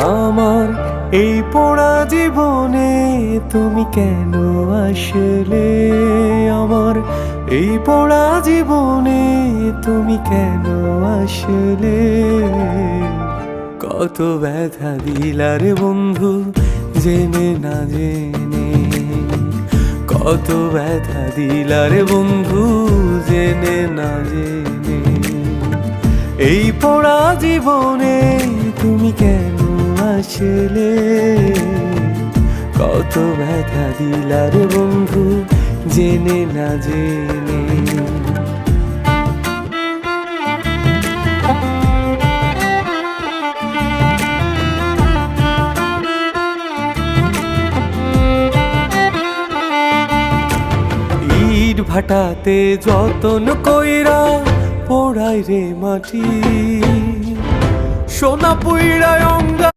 আমার এই পোড়া জীবনে তুমি কেন আসলে? আমার এই পোড়া জীবনে তুমি কেন আসলে? কত ব্যথা দিলারে বন্ধু জেনে না জেনে, কত ব্যথা দিলারে বন্ধু জেনে না জেনে। এই পোড়া জীবনে তুমি কেন আসলে? কত ব্যথা দিলারে বন্ধু জেনে না জেনে। ইট ভাটাতে যতন কইরা পোড়াই রে মাটি, সোনা পুইড়ায় অঙ্গা।